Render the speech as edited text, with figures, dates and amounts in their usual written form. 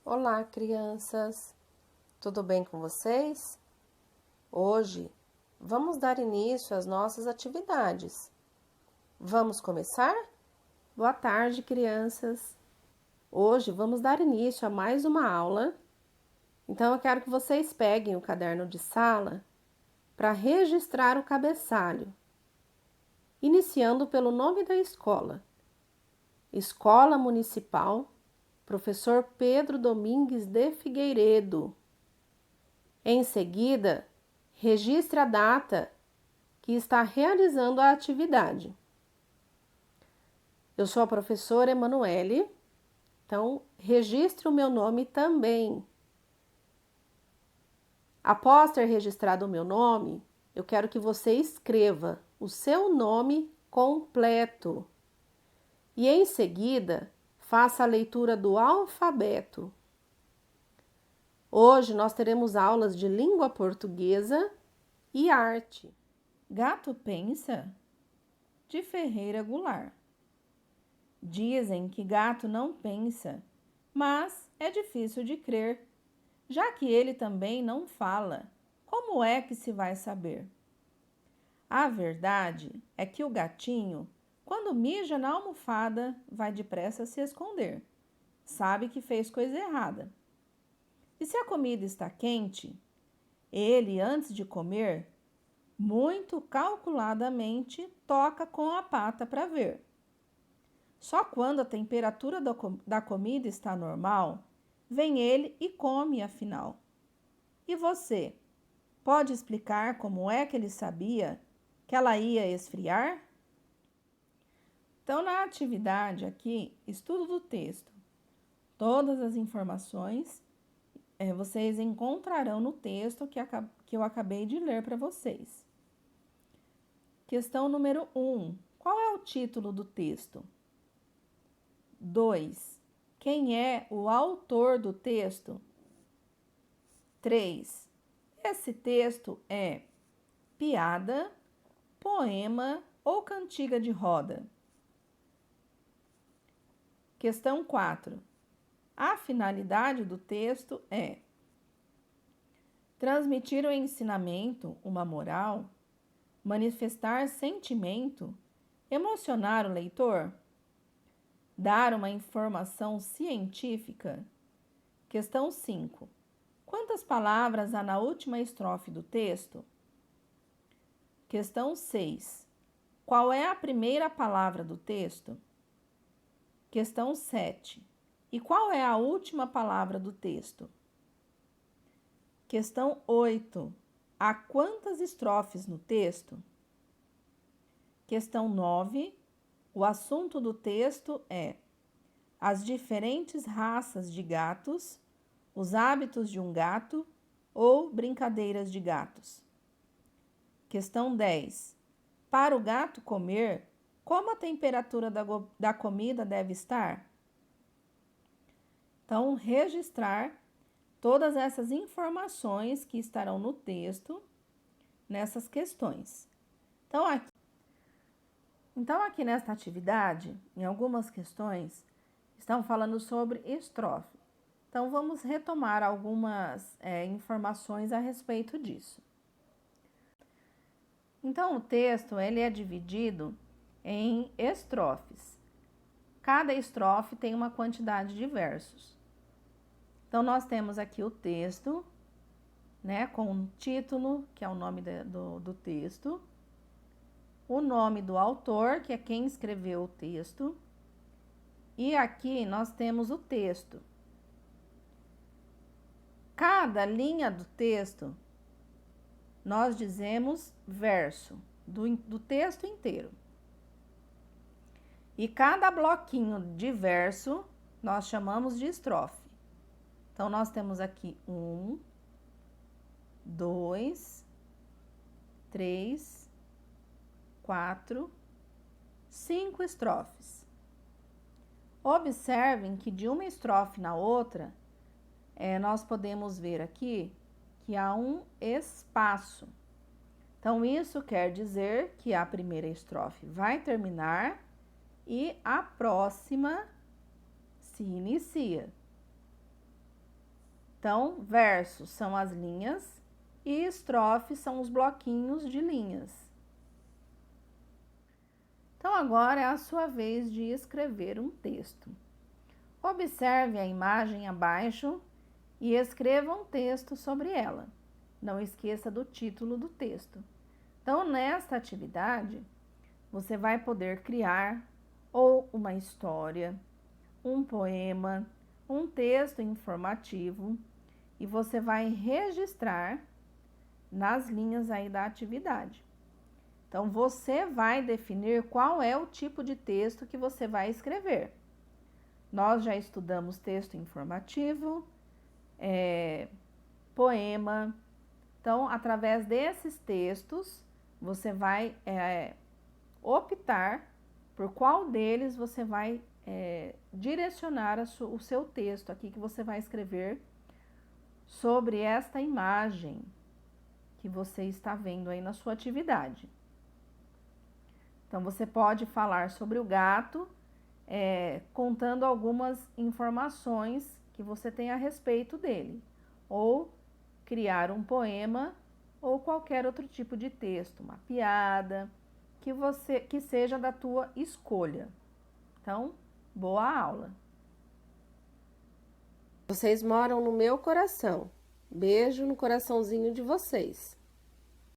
Olá, crianças! Tudo bem com vocês? Hoje vamos dar início às nossas atividades. Vamos começar? Boa tarde, crianças! Hoje vamos dar início a mais uma aula. Então eu quero que vocês peguem o caderno de sala para registrar o cabeçalho, iniciando pelo nome da escola. Escola Municipal Professor Pedro Domingues de Figueiredo. Em seguida, registre a data que está realizando a atividade. Eu sou a professora Emanuele, então registre o meu nome também. Após ter registrado o meu nome, eu quero que você escreva o seu nome completo. E em seguida, faça a leitura do alfabeto. Hoje nós teremos aulas de língua portuguesa e arte. Gato pensa, de Ferreira Goulart. Dizem que gato não pensa, mas é difícil de crer, já que ele também não fala. Como é que se vai saber? A verdade é que o gatinho, quando mija na almofada, vai depressa se esconder. Sabe que fez coisa errada. E se a comida está quente, ele, antes de comer, muito calculadamente toca com a pata para ver. Só quando a temperatura da comida está normal, vem ele e come afinal. E você, pode explicar como é que ele sabia que ela ia esfriar? Então, na atividade aqui, estudo do texto. Todas as informações vocês encontrarão no texto que eu acabei de ler para vocês. Questão número 1. Qual é o título do texto? 2. Quem é o autor do texto? 3. Esse texto é piada, poema ou cantiga de roda? Questão 4. A finalidade do texto é transmitir o ensinamento, uma moral, manifestar sentimento, emocionar o leitor, dar uma informação científica. Questão 5. Quantas palavras há na última estrofe do texto? Questão 6. Qual é a primeira palavra do texto? Questão 7. E qual é a última palavra do texto? Questão 8. Há quantas estrofes no texto? Questão 9. O assunto do texto é as diferentes raças de gatos, os hábitos de um gato ou brincadeiras de gatos. Questão 10. Para o gato comer, como a temperatura da comida deve estar? Então, registrar todas essas informações que estarão no texto nessas questões. Então, aqui nesta atividade, em algumas questões, estão falando sobre estrofe. Então, vamos retomar algumas informações a respeito disso. Então, o texto ele é dividido em estrofes. Cada estrofe tem uma quantidade de versos. Então, nós temos aqui o texto, né, com o título, que é o nome do texto, o nome do autor, que é quem escreveu o texto, e aqui nós temos o texto. Cada linha do texto, nós dizemos verso, do texto inteiro. E cada bloquinho de verso, nós chamamos de estrofe. Então, nós temos aqui 1, 2, 3, 4, 5 estrofes. Observem que de uma estrofe na outra, nós podemos ver aqui que há um espaço. Então, isso quer dizer que a primeira estrofe vai terminar e a próxima se inicia. Então, versos são as linhas e estrofe são os bloquinhos de linhas. Então, agora é a sua vez de escrever um texto. Observe a imagem abaixo e escreva um texto sobre ela. Não esqueça do título do texto. Então, nesta atividade, você vai poder criar ou uma história, um poema, um texto informativo e você vai registrar nas linhas aí da atividade. Então, você vai definir qual é o tipo de texto que você vai escrever. Nós já estudamos texto informativo, poema. Então, através desses textos, você vai optar por qual deles você vai direcionar o seu texto aqui que você vai escrever sobre esta imagem que você está vendo aí na sua atividade. Então, você pode falar sobre o gato, contando algumas informações que você tem a respeito dele, ou criar um poema ou qualquer outro tipo de texto, uma piada, que seja da tua escolha. Então, boa aula! Vocês moram no meu coração. Beijo no coraçãozinho de vocês.